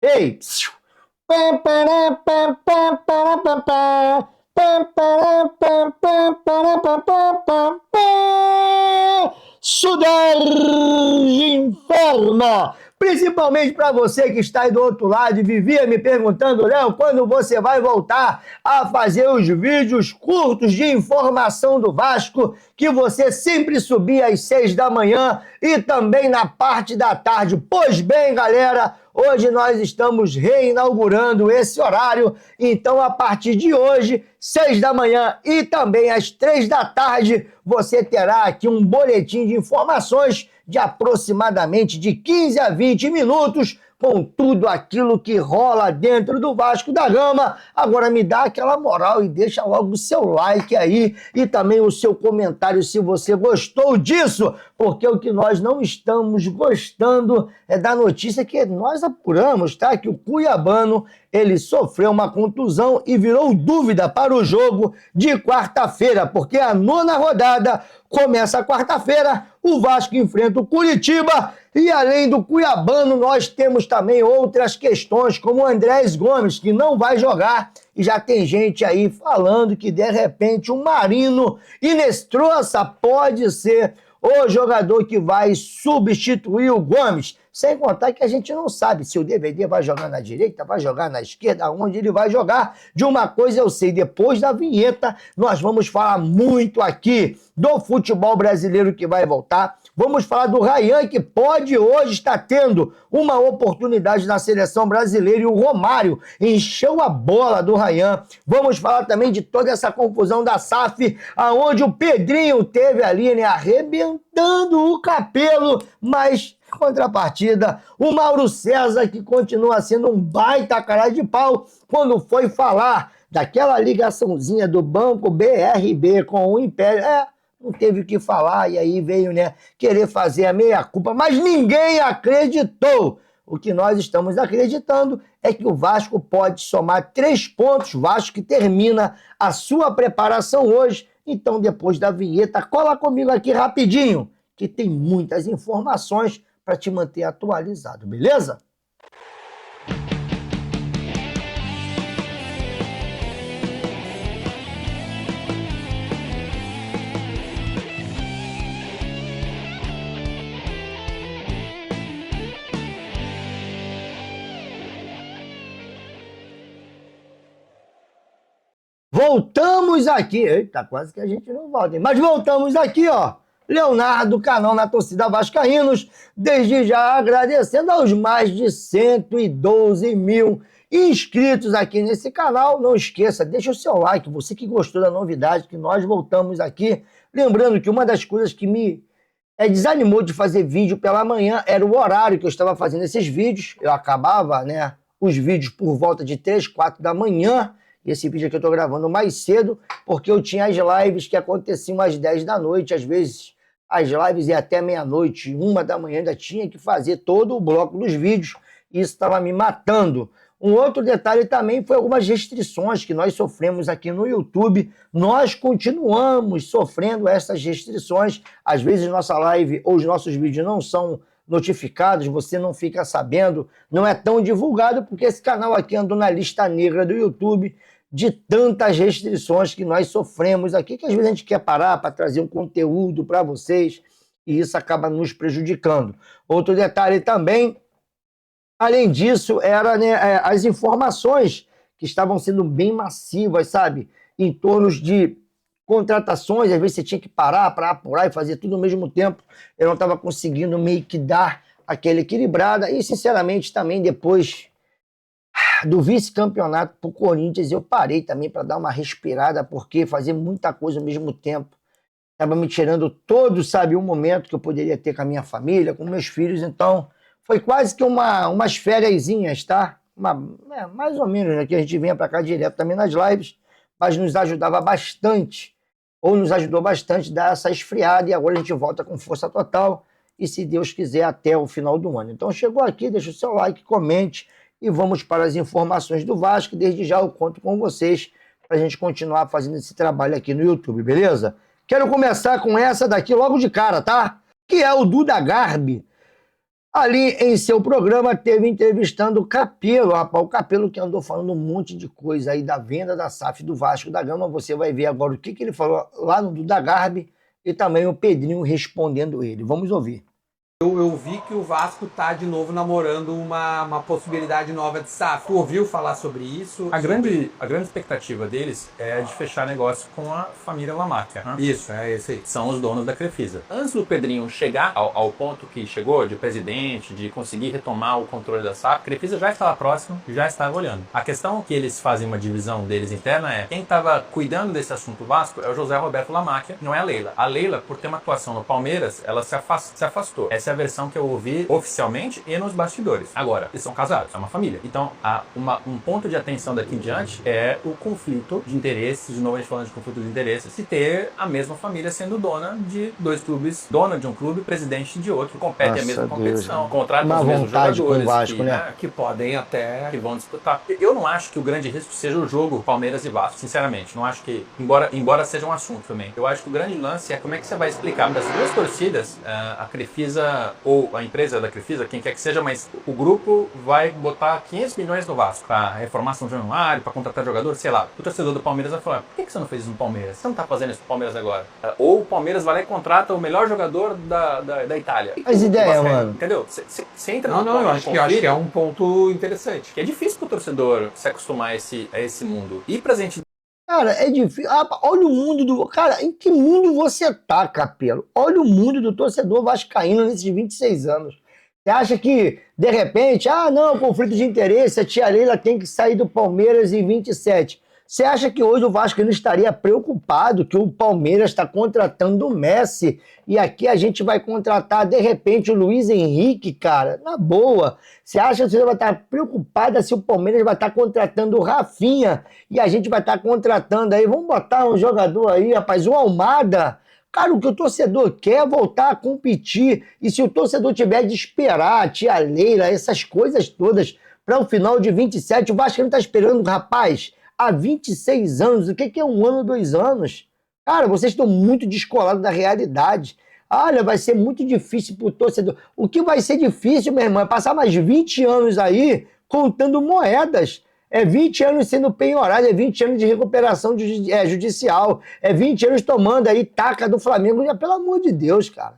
Ei! Psiu. Pam, pará, pam, pam, pará, pam, pam. Pam, pará, pam, pam, pará, pam, pam, pam, pam. Suderge informa! Principalmente para você que está aí do outro lado e vivia me perguntando, Léo, quando você vai voltar a fazer os vídeos curtos de informação do Vasco que você sempre subia às 6 da manhã e também na parte da tarde. Pois bem, galera, hoje nós estamos reinaugurando esse horário, então a partir de hoje, 6 da manhã e também às 3 da tarde, você terá aqui um boletim de informações de aproximadamente de 15 a 20 minutos, com tudo aquilo que rola dentro do Vasco da Gama. Agora me dá aquela moral e deixa logo o seu like aí e também o seu comentário se você gostou disso, porque o que nós não estamos gostando é da notícia que nós apuramos, tá? Que o cuiabano, ele sofreu uma contusão e virou dúvida para o jogo de quarta-feira, porque a 9ª rodada começa quarta-feira, o Vasco enfrenta o Curitiba e além do cuiabano nós temos também outras questões, como o Andrés Gomes, que não vai jogar e já tem gente aí falando que de repente o Marino Inestrosa pode ser o jogador que vai substituir o Gomes. Sem contar que a gente não sabe se o DVD vai jogar na direita, vai jogar na esquerda, onde ele vai jogar. De uma coisa eu sei, depois da vinheta, nós vamos falar muito aqui do futebol brasileiro que vai voltar. Vamos falar do Ryan, que pode hoje estar tendo uma oportunidade na seleção brasileira, e o Romário encheu a bola do Ryan. Vamos falar também de toda essa confusão da SAF, aonde o Pedrinho teve ali, né, arrebentando o cabelo, mas contrapartida, o Mauro César, que continua sendo um baita cara de pau, quando foi falar daquela ligaçãozinha do Banco BRB com o Império, não teve o que falar, e aí veio, né, querer fazer a meia-culpa, mas ninguém acreditou. O que nós estamos acreditando é que o Vasco pode somar 3 pontos, Vasco que termina a sua preparação hoje. Então, depois da vinheta, cola comigo aqui rapidinho, que tem muitas informações para te manter atualizado, beleza? Voltamos aqui, eita, quase que a gente não volta, hein? Mas voltamos aqui, ó. Leonardo, canal na torcida Vascaínos, desde já agradecendo aos mais de 112 mil inscritos aqui nesse canal. Não esqueça, deixa o seu like, você que gostou da novidade, que nós voltamos aqui. Lembrando que uma das coisas que me desanimou de fazer vídeo pela manhã era o horário que eu estava fazendo esses vídeos. Eu acabava, né, os vídeos por volta de 3, 4 da manhã. Esse vídeo aqui eu estou gravando mais cedo, porque eu tinha as lives que aconteciam às 10 da noite, às vezes as lives iam até meia-noite, 1 da manhã, ainda tinha que fazer todo o bloco dos vídeos, e isso estava me matando. Um outro detalhe também foi algumas restrições que nós sofremos aqui no YouTube. Nós continuamos sofrendo essas restrições. Às vezes nossa live ou os nossos vídeos não são notificados, você não fica sabendo, não é tão divulgado, porque esse canal aqui andou na lista negra do YouTube de tantas restrições que nós sofremos aqui, que às vezes a gente quer parar para trazer um conteúdo para vocês, e isso acaba nos prejudicando. Outro detalhe também, além disso, era, né, as informações que estavam sendo bem massivas, sabe? Em torno de contratações, às vezes você tinha que parar para apurar e fazer tudo ao mesmo tempo. Eu não estava conseguindo meio que dar aquela equilibrada. E, sinceramente, também depois do vice-campeonato para o Corinthians, eu parei também para dar uma respirada, porque fazer muita coisa ao mesmo tempo estava me tirando todo, sabe, um momento que eu poderia ter com a minha família, com meus filhos. Então, foi quase que umas fériasinhas, tá? Mais ou menos, né, que a gente vinha para cá direto também nas lives, mas nos ajudava bastante, ou nos ajudou bastante a dar essa esfriada, e agora a gente volta com força total, e se Deus quiser, até o final do ano. Então, chegou aqui, deixa o seu like, comente, e vamos para as informações do Vasco. Desde já eu conto com vocês para a gente continuar fazendo esse trabalho aqui no YouTube, beleza? Quero começar com essa daqui logo de cara, tá? Que é o Duda Garbi. Ali em seu programa teve entrevistando o Capello, rapaz, o Capello que andou falando um monte de coisa aí da venda da SAF do Vasco da Gama. Você vai ver agora o que ele falou lá no Duda Garbi e também o Pedrinho respondendo ele. Vamos ouvir. Eu vi que o Vasco tá de novo namorando uma possibilidade nova de SAF. Tu ouviu falar sobre isso? A grande expectativa deles é de fechar negócio com a família Lamáquia, né? Isso, é esse aí. São os donos da Crefisa. Antes do Pedrinho chegar ao ponto que chegou, de presidente, de conseguir retomar o controle da SAF, a Crefisa já estava próximo, já estava olhando. A questão que eles fazem uma divisão deles interna é quem estava cuidando desse assunto Vasco é o José Roberto Lamáquia, não é a Leila. A Leila, por ter uma atuação no Palmeiras, ela se afastou. Essa é a versão que eu ouvi oficialmente e nos bastidores. Agora, eles são casados, é uma família. Então, um ponto de atenção daqui em diante é o conflito de interesses, de novo a gente falando de conflito de interesses, se ter a mesma família sendo dona de dois clubes, dona de um clube, presidente de outro, que compete a mesma competição, contrata os mesmos jogadores, Vasco, né? Que podem até... que vão disputar. Eu não acho que o grande risco seja o jogo Palmeiras e Vasco, sinceramente. Não acho que, embora seja um assunto também, eu acho que o grande lance é como é que você vai explicar para as duas torcidas, a Crefisa ou a empresa da Crefisa, quem quer que seja, mas o grupo vai botar 500 milhões no Vasco para reformar São Januário, para contratar jogador, sei lá. O torcedor do Palmeiras vai falar, por que você não fez isso no Palmeiras? Você não tá fazendo isso no Palmeiras agora? Ou o Palmeiras vai lá e contrata o melhor jogador da Itália. As ideias, mano. Entendeu? Você entra eu acho que é um ponto interessante. Que é difícil pro torcedor se acostumar a esse mundo. E pra gente... Cara, é difícil. Olha o mundo do... Cara, em que mundo você tá, Capello? Olha o mundo do torcedor vascaíno nesses 26 anos. Você acha que, de repente, não, conflito de interesse, a tia Leila tem que sair do Palmeiras em 27. Você acha que hoje o Vasco não estaria preocupado que o Palmeiras está contratando o Messi e aqui a gente vai contratar, de repente, o Luiz Henrique, cara? Na boa. Você acha que você vai estar preocupada se o Palmeiras vai estar contratando o Rafinha e a gente vai estar contratando aí, vamos botar um jogador aí, rapaz, o Almada? Cara, o que o torcedor quer é voltar a competir. E se o torcedor tiver de esperar a tia Leila, essas coisas todas, para o final de 27, o Vasco não está esperando, rapaz, há 26 anos. O que é um ano, 2 anos? Cara, vocês estão muito descolados da realidade. Olha, vai ser muito difícil para o torcedor. O que vai ser difícil, meu irmão, é passar mais 20 anos aí contando moedas. É 20 anos sendo penhorado, é 20 anos de recuperação judicial, é 20 anos tomando aí taca do Flamengo, já, pelo amor de Deus, cara.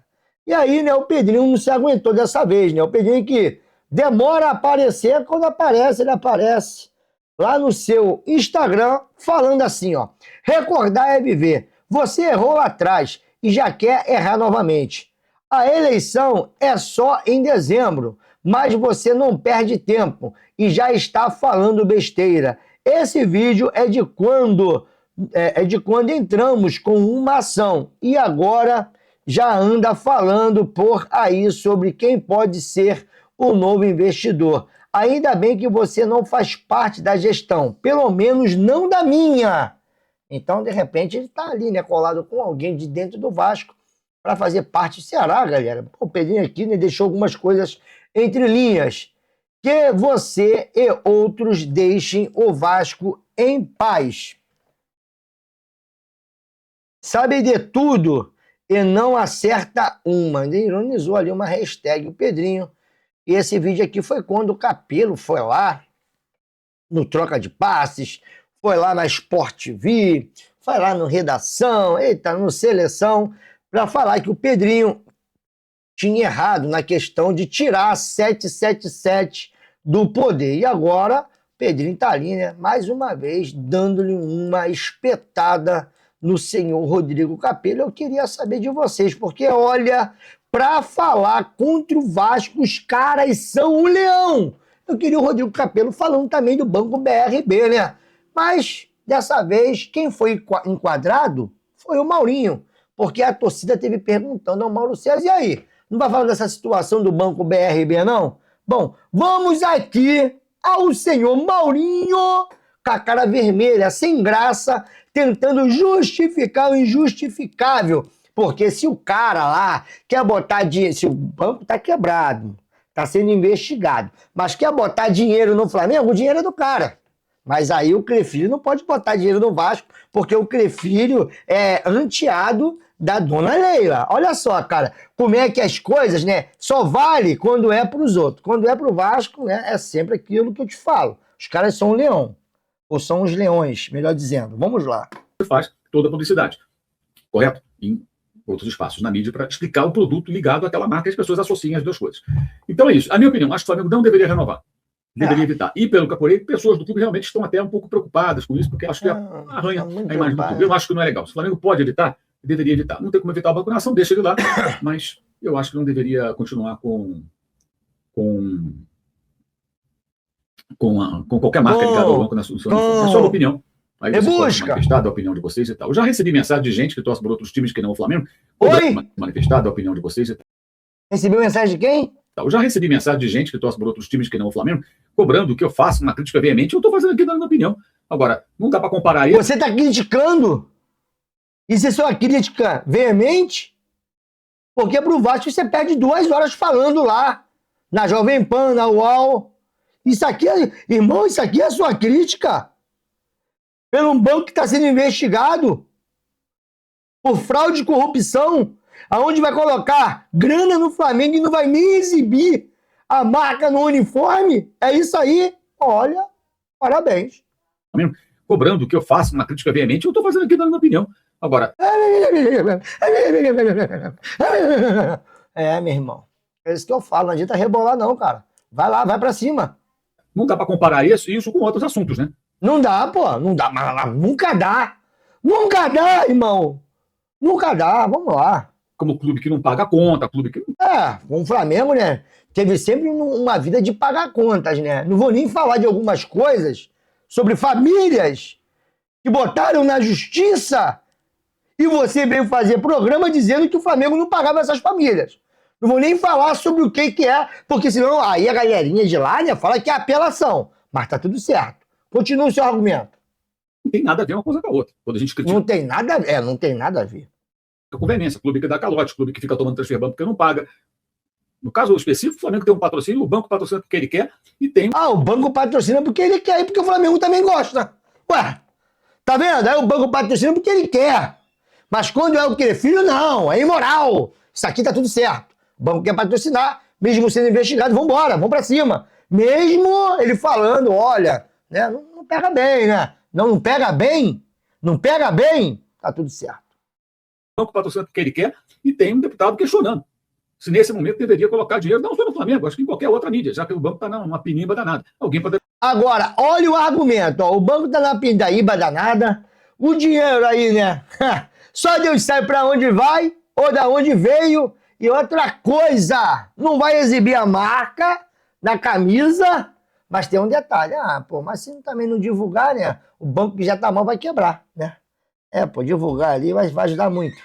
E aí, né, o Pedrinho não se aguentou dessa vez, né? O Pedrinho que demora a aparecer, quando aparece, ele aparece lá no seu Instagram, falando assim, ó: recordar é viver. Você errou lá atrás e já quer errar novamente. A eleição é só em dezembro, mas você não perde tempo e já está falando besteira. Esse vídeo é de quando entramos com uma ação e agora já anda falando por aí sobre quem pode ser o novo investidor. Ainda bem que você não faz parte da gestão, pelo menos não da minha. Então, de repente, ele está ali, né, colado com alguém de dentro do Vasco para fazer parte do Ceará, galera. O Pedrinho aqui, né, deixou algumas coisas entre linhas. Que você e outros deixem o Vasco em paz. Sabe de tudo e não acerta uma. Ele ironizou ali uma hashtag, o Pedrinho. E esse vídeo aqui foi quando o Capello foi lá no Troca de Passes, foi lá na Sport TV, foi lá no Redação, no Seleção, para falar que o Pedrinho tinha errado na questão de tirar a 777 do poder. E agora, Pedrinho tá ali, né, mais uma vez, dando-lhe uma espetada no senhor Rodrigo Capello. Eu queria saber de vocês, porque, olha, para falar contra o Vasco, os caras são o leão. Eu queria o Rodrigo Capello falando também do Banco BRB, né? Mas, dessa vez, quem foi enquadrado foi o Maurinho, porque a torcida teve perguntando ao Mauro César, e aí? Não vai falar dessa situação do Banco BRB, não? Bom, vamos aqui ao senhor Maurinho, com a cara vermelha, sem graça, tentando justificar o injustificável. Porque se o cara lá quer botar dinheiro, se o banco tá quebrado, tá sendo investigado, mas quer botar dinheiro no Flamengo, o dinheiro é do cara. Mas aí o Crefilho não pode botar dinheiro no Vasco, porque o Crefilho é anteado da dona Leila. Olha só, cara, como é que as coisas, né, só vale quando é pros outros. Quando é pro Vasco, né, é sempre aquilo que eu te falo. Os caras são um leão. Ou são os leões, melhor dizendo. Vamos lá. Faz toda a publicidade, correto? Em outros espaços na mídia para explicar o produto ligado àquela marca e as pessoas associam as duas coisas. Então é isso. A minha opinião, acho que o Flamengo não deveria renovar. Deveria evitar. E pelo que apurei, pessoas do clube realmente estão até um pouco preocupadas com isso, porque acho que arranha a imagem do clube. Eu acho que não é legal. Se o Flamengo pode evitar, deveria evitar. Não tem como evitar o Banco Nação, deixa ele lá, mas eu acho que não deveria continuar com qualquer marca ligada ao Banco Nação. É só uma opinião. Aí você pode manifestar da opinião de vocês e tal. Eu já recebi mensagem de gente que torce por outros times que não o Flamengo. Manifestar da opinião de vocês e tal. Recebeu mensagem de quem? Eu já recebi mensagem de gente que torce por outros times que não o Flamengo, cobrando que eu faça uma crítica veemente. Eu estou fazendo aqui dando minha opinião. Agora, não dá para comparar isso. Você está criticando? Isso é sua crítica veemente? Porque pro Vasco você perde 2 horas falando lá, na Jovem Pan, na UOL. Isso aqui, irmão, isso aqui é sua crítica? Pelo um banco que está sendo investigado por fraude e corrupção, aonde vai colocar grana no Flamengo e não vai nem exibir a marca no uniforme? É isso aí. Olha, parabéns. Cobrando que eu faça uma crítica veemente, eu estou fazendo aqui dando minha opinião. Agora... meu irmão. É isso que eu falo. Não adianta rebolar não, cara. Vai lá, vai pra cima. Não dá pra comparar isso com outros assuntos, né? Não dá, pô. Não dá. Mas nunca dá. Nunca dá, irmão. Nunca dá. Vamos lá. Como clube que não paga conta, clube que... com o Flamengo, né? Teve sempre uma vida de pagar contas, né? Não vou nem falar de algumas coisas sobre famílias que botaram na justiça e você veio fazer programa dizendo que o Flamengo não pagava essas famílias. Não vou nem falar sobre o que é, porque senão aí a galerinha de lá, né, fala que é apelação. Mas tá tudo certo. Continua o seu argumento. Não tem nada a ver uma coisa com a outra. Quando a gente critica... Não tem nada a ver, não tem nada a ver. Conveniência, clube que dá calote, clube que fica tomando transfer banco porque não paga. No caso específico, o Flamengo tem um patrocínio, o banco patrocina porque ele quer e tem... o banco patrocina porque ele quer e porque o Flamengo também gosta. Ué, tá vendo? Aí o banco patrocina porque ele quer. Mas quando é o querer filho, não, é imoral. Isso aqui tá tudo certo. O banco quer patrocinar, mesmo sendo investigado, vambora, vamos pra cima. Mesmo ele falando, olha, né, não pega bem, né? Não pega bem, tá tudo certo. O banco patrocina porque ele quer e tem um deputado questionando se nesse momento deveria colocar dinheiro, não só no Flamengo, acho que em qualquer outra mídia, já que o banco está numa pinimba danada. Alguém pode... Agora, olha o argumento, ó, o banco está na pindaíba danada, o dinheiro aí, né? Só Deus sabe para onde vai ou da onde veio. E outra coisa, não vai exibir a marca na camisa, mas tem um detalhe. Mas se também não divulgar, né? O banco que já tá mal vai quebrar, né? Divulgar ali vai ajudar muito.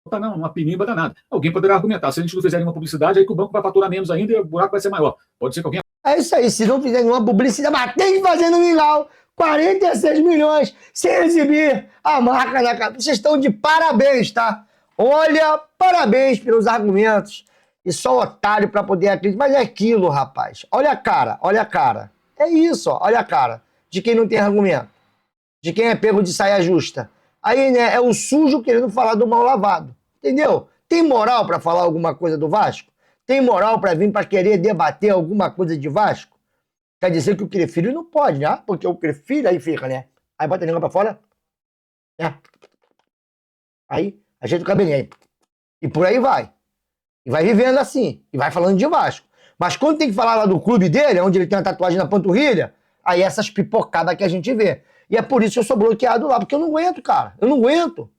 Tá não, uma pinimba danada. Alguém poderá argumentar, se a gente não fizer nenhuma publicidade, aí que o banco vai faturar menos ainda e o buraco vai ser maior. Pode ser que alguém... É isso aí, se não fizer nenhuma publicidade, mas tem que fazer no Mingau. 46 milhões sem exibir a marca na camisa. Vocês estão de parabéns, tá? Olha, parabéns pelos argumentos. E só otário para poder acreditar. Mas é aquilo, rapaz. Olha a cara, olha a cara. É isso, ó, olha a cara. De quem não tem argumento. De quem é pego de saia justa. Aí, né, é o sujo querendo falar do mal lavado. Entendeu? Tem moral para falar alguma coisa do Vasco? Tem moral para vir para querer debater alguma coisa de Vasco? Quer dizer que o Crefilho não pode, né? Porque o Crefilho aí fica, né? Aí bota a língua para fora. Né? Aí... ajeita o cabelinho aí. E por aí vai. E vai vivendo assim. E vai falando de Vasco. Mas quando tem que falar lá do clube dele, onde ele tem uma tatuagem na panturrilha, aí essas pipocadas que a gente vê. E é por isso que eu sou bloqueado lá, porque eu não aguento, cara. Eu não aguento.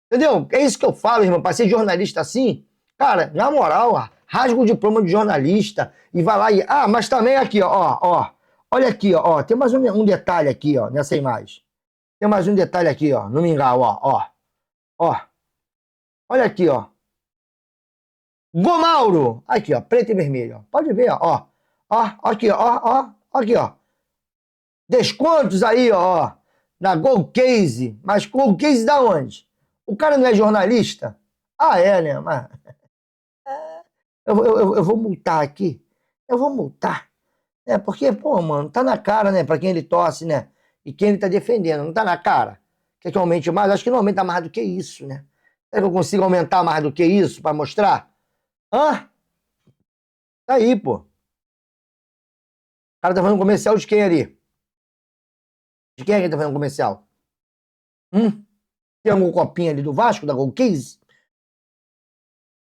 Entendeu? É isso que eu falo, irmão. Pra ser jornalista assim, cara, na moral, rasga o diploma de jornalista e vai lá e... mas também aqui, ó. Olha aqui, ó. Tem mais um detalhe aqui, ó, nessa imagem. Tem mais um detalhe aqui, ó, no Mingau, ó. Olha aqui, ó. Gomauro. Aqui, ó, preto e vermelho. Ó. Pode ver, ó. Aqui, ó. Aqui, ó. Descontos aí, ó. Na Gold Case. Mas Gold Case da onde? O cara não é jornalista? É, né? Mas... Eu vou multar aqui. Eu vou multar. Porque, mano, tá na cara, né? Pra quem ele torce, né? E quem ele tá defendendo. Não tá na cara. Quer que aumente mais? Acho que não aumenta mais do que isso, né? Será que eu consigo aumentar mais do que isso para mostrar? Hã? Tá aí, pô. O cara tá fazendo comercial de quem ali? De quem é que tá fazendo comercial? Tem algum copinho ali do Vasco, da Gold Case?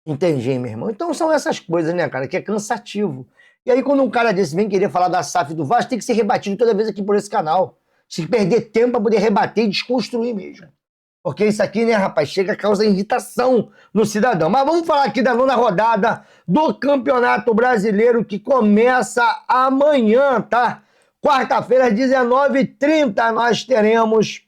Entendi, meu irmão. Então são essas coisas, né, cara, que é cansativo. E aí quando um cara desse vem querer falar da SAF do Vasco, tem que ser rebatido toda vez aqui por esse canal. Se perder tempo para poder rebater e desconstruir mesmo. Porque isso aqui, né, rapaz, chega a causar irritação no cidadão. Mas vamos falar aqui da 9ª rodada do Campeonato Brasileiro, que começa amanhã, tá? Quarta-feira, às 19h30, nós teremos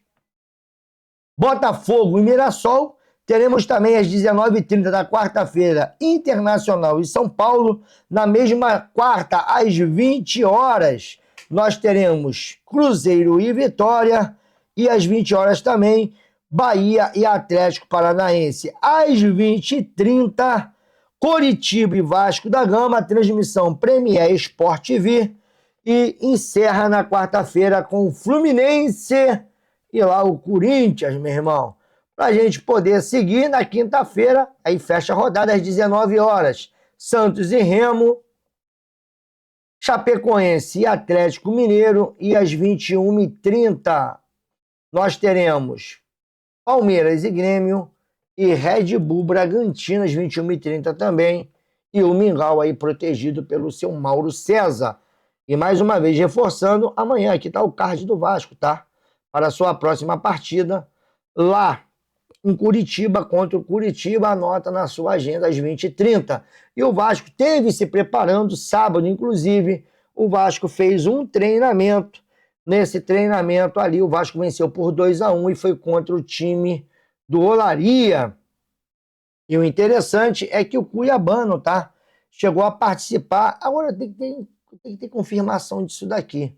Botafogo e Mirassol. Teremos também às 19h30 da quarta-feira Internacional e São Paulo. Na mesma quarta, às 20 horas, nós teremos Cruzeiro e Vitória. E às 20 horas também, Bahia e Atlético Paranaense. Às 20h30, Coritiba e Vasco da Gama. Transmissão Premier Sport TV. E encerra na quarta-feira com o Fluminense e lá o Corinthians, meu irmão. Para a gente poder seguir na quinta-feira, aí fecha a rodada às 19 horas. Santos e Remo, Chapecoense e Atlético Mineiro. E às 21h30 nós teremos Palmeiras e Grêmio e Red Bull Bragantino às 21h30 também. E o Mingau aí protegido pelo seu Mauro César. E mais uma vez reforçando, amanhã aqui está o card do Vasco, tá? Para a sua próxima partida lá em Curitiba, contra o Curitiba, anota na sua agenda às 20h30. E o Vasco teve se preparando, sábado inclusive, o Vasco fez um treinamento. Nesse treinamento ali, o Vasco venceu por 2-1 e foi contra o time do Olaria. E o interessante é que o Cuiabano, tá? Chegou a participar. Agora tem que ter confirmação disso daqui.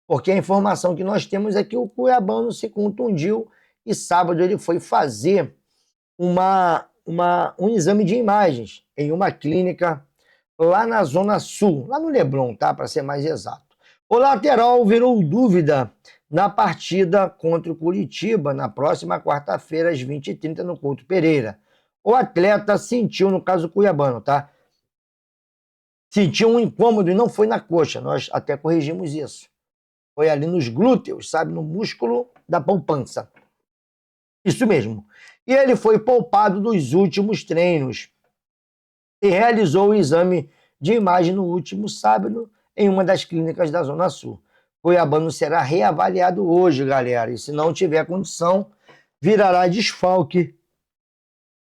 Porque a informação que nós temos é que o Cuiabano se contundiu e sábado ele foi fazer um exame de imagens em uma clínica lá na Zona Sul, lá no Leblon, tá? Para ser mais exato. O lateral virou dúvida na partida contra o Curitiba, na próxima quarta-feira, às 20h30, no Couto Pereira. O atleta sentiu, no caso do Cuiabano, tá? Sentiu um incômodo e não foi na coxa, nós até corrigimos isso. Foi ali nos glúteos, sabe? No músculo da poupança. Isso mesmo. E ele foi poupado dos últimos treinos e realizou o exame de imagem no último sábado em uma das clínicas da Zona Sul. Cuiabano será reavaliado hoje, galera, e se não tiver condição, virará desfalque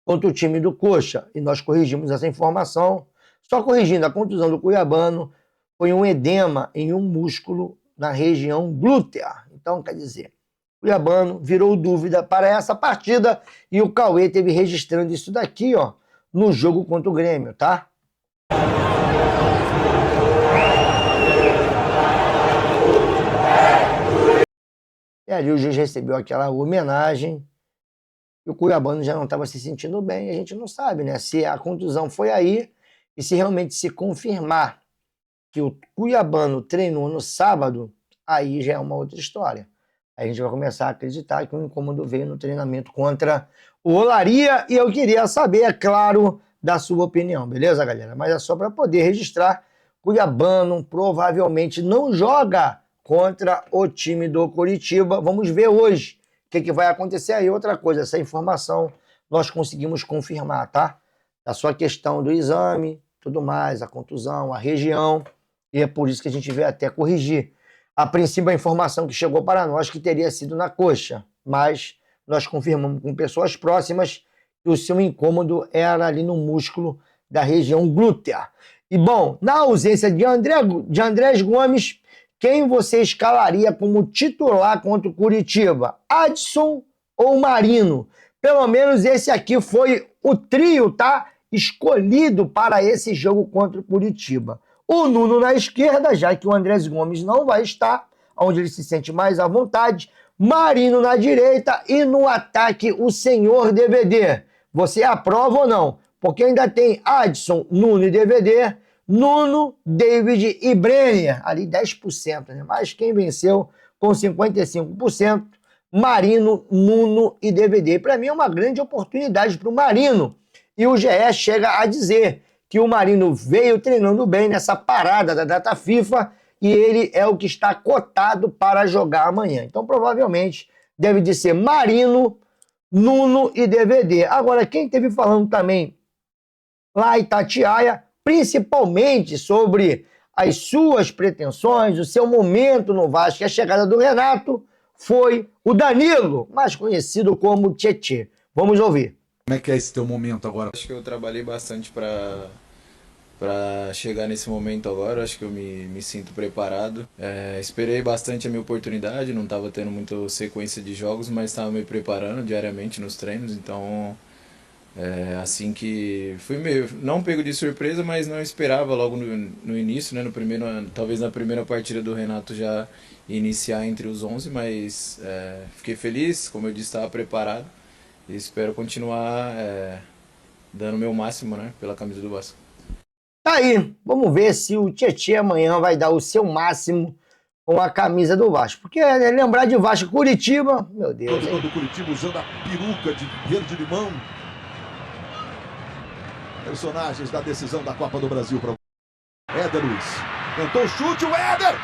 contra o time do Coxa. E nós corrigimos essa informação. Só corrigindo, a contusão do Cuiabano foi um edema em um músculo na região glútea. Então, quer dizer, Cuiabano virou dúvida para essa partida e o Cauê teve registrando isso daqui, ó, no jogo contra o Grêmio, tá? E ali o juiz recebeu aquela homenagem e o Cuiabano já não estava se sentindo bem. A gente não sabe, né? Se a contusão foi aí e se realmente se confirmar que o Cuiabano treinou no sábado, aí já é uma outra história. Aí a gente vai começar a acreditar que o incômodo veio no treinamento contra o Olaria e eu queria saber, é claro, da sua opinião, beleza, galera? Mas é só para poder registrar, Cuiabano provavelmente não joga contra o time do Coritiba. Vamos ver hoje o que vai acontecer aí. Outra coisa, essa informação nós conseguimos confirmar, tá? A sua questão do exame, tudo mais, a contusão, a região, e é por isso que a gente veio até corrigir. A princípio, a informação que chegou para nós que teria sido na coxa, mas nós confirmamos com pessoas próximas que o seu incômodo era ali no músculo da região glútea. E, bom, na ausência de Andrés Gomes, quem você escalaria como titular contra o Curitiba? Adson ou Marino? Pelo menos esse aqui foi o trio, tá? Escolhido para esse jogo contra o Curitiba. O Nuno na esquerda, já que o Andrés Gomes não vai estar, onde ele se sente mais à vontade. Marino na direita e no ataque o senhor DVD. Você aprova ou não? Porque ainda tem Adson, Nuno e DVD, Nuno, David e Brenner, ali 10%, né? Mas quem venceu com 55%, Marino, Nuno e DVD. Para mim é uma grande oportunidade para o Marino. E o GE chega a dizer que o Marino veio treinando bem nessa parada da data FIFA e ele é o que está cotado para jogar amanhã. Então, provavelmente, deve de ser Marino, Nuno e DVD. Agora, quem esteve falando também lá em Itatiaia, principalmente sobre as suas pretensões, o seu momento no Vasco e a chegada do Renato, foi o Danilo, mais conhecido como Tietê. Vamos ouvir. Como é que é esse teu momento agora? Acho que eu trabalhei bastante para chegar nesse momento agora. Acho que eu me sinto preparado. Esperei bastante a minha oportunidade, não estava tendo muita sequência de jogos, mas estava me preparando diariamente nos treinos, então assim que fui meio, não pego de surpresa, mas não esperava logo no início, né, talvez na primeira partida do Renato já iniciar entre os 11, mas fiquei feliz, como eu disse, estava preparado e espero continuar dando o meu máximo, né, pela camisa do Vasco. Tá aí, vamos ver se o Tietê amanhã vai dar o seu máximo com a camisa do Vasco. Porque lembrar de Vasco e Curitiba, meu Deus. Torcedor do Curitiba usando a peruca de verde-limão. Personagens da decisão da Copa do Brasil para Éder Luiz. Tentou o chute, o Éder!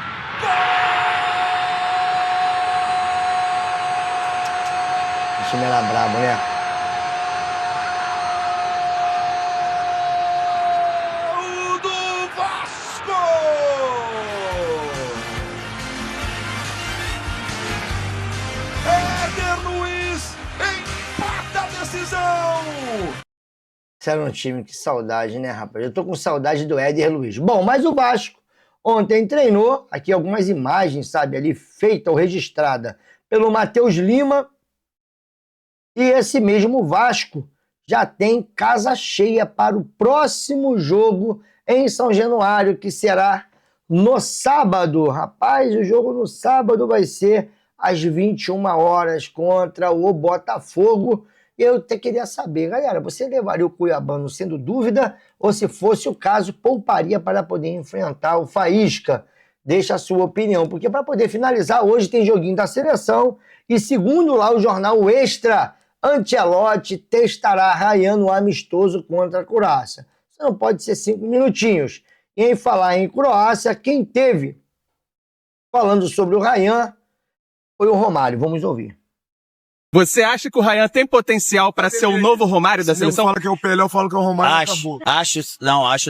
O time era brabo, né? Gol do Vasco! Éder Luiz empata a decisão! Esse era um time, que saudade, né, rapaz? Eu tô com saudade do Éder Luiz. Bom, mas o Vasco ontem treinou, aqui algumas imagens, sabe, ali feita ou registrada pelo Matheus Lima. E esse mesmo Vasco já tem casa cheia para o próximo jogo em São Januário, que será no sábado. Rapaz, o jogo no sábado vai ser às 21 horas contra o Botafogo. Eu até queria saber, galera, você levaria o Cuiabano sendo dúvida ou, se fosse o caso, pouparia para poder enfrentar o Faísca? Deixa a sua opinião, porque para poder finalizar, hoje tem joguinho da seleção e, segundo lá o jornal Extra, Ancelotti testará Ryan no amistoso contra a Croácia. Isso não pode ser 5 minutinhos. E em falar em Croácia, quem teve falando sobre o Ryan foi o Romário. Vamos ouvir. Você acha que o Ryan tem potencial para ser o novo Romário da seleção? Fala que é o Pelé, eu falo que é o Romário, acabou. Acho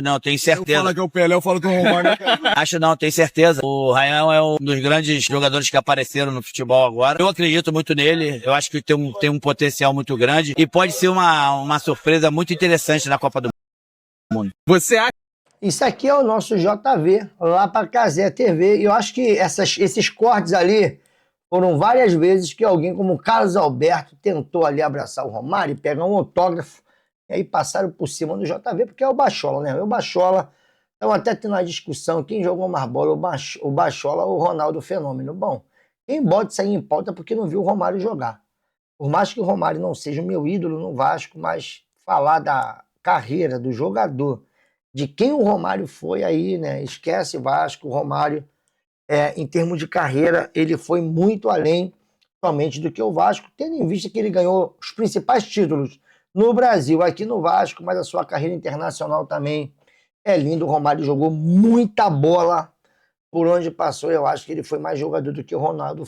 não, tenho certeza. Fala que é o Pelé, eu falo que é o Romário, acabou. Acho não, tenho certeza. O Ryan é um dos grandes jogadores que apareceram no futebol agora. Eu acredito muito nele, eu acho que tem um potencial muito grande e pode ser uma surpresa muito interessante na Copa do Mundo. Você acha? Isso aqui é o nosso JV, lá para Cazé TV, e eu acho que esses cortes ali foram várias vezes que alguém como Carlos Alberto tentou ali abraçar o Romário e pegar um autógrafo, e aí passaram por cima do JV, porque é o Bachola, né? O Bachola, estão até tendo uma discussão, quem jogou mais bola, o Bachola ou o Ronaldo Fenômeno. Bom, quem bota isso aí em pauta porque não viu o Romário jogar. Por mais que o Romário não seja o meu ídolo no Vasco, mas falar da carreira do jogador, de quem o Romário foi aí, né? Esquece Vasco, o Romário, em termos de carreira, ele foi muito além somente do que o Vasco, tendo em vista que ele ganhou os principais títulos no Brasil, aqui no Vasco, mas a sua carreira internacional também é linda. O Romário jogou muita bola por onde passou. Eu acho que ele foi mais jogador do que o Ronaldo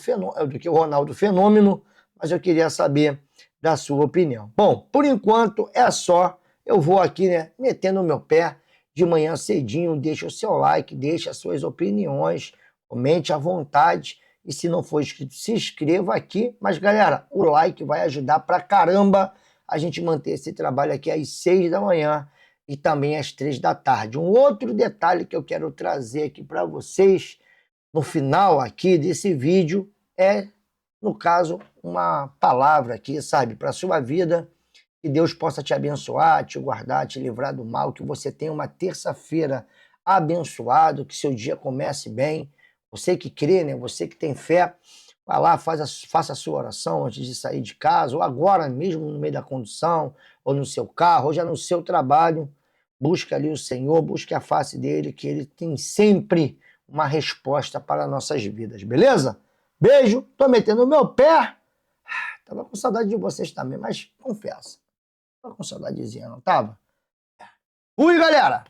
Fenômeno, mas eu queria saber da sua opinião. Bom, por enquanto é só. Eu vou aqui, né, metendo o meu pé de manhã cedinho. Deixa o seu like, deixa as suas opiniões, comente à vontade, e se não for inscrito, se inscreva aqui. Mas, galera, o like vai ajudar pra caramba a gente manter esse trabalho aqui às 6 da manhã e também às 3 da tarde. Um outro detalhe que eu quero trazer aqui para vocês no final aqui desse vídeo é, no caso, uma palavra aqui, sabe, para sua vida. Que Deus possa te abençoar, te guardar, te livrar do mal, que você tenha uma terça-feira abençoada, que seu dia comece bem. Você que crê, né? Você que tem fé, vai lá, faça a sua oração antes de sair de casa, ou agora mesmo no meio da condução, ou no seu carro, ou já no seu trabalho. Busque ali o Senhor, busque a face dele, que ele tem sempre uma resposta para nossas vidas, beleza? Beijo, tô metendo o meu pé. Tava com saudade de vocês também, mas confesso. Tava com saudadezinha, não tava? Fui, galera!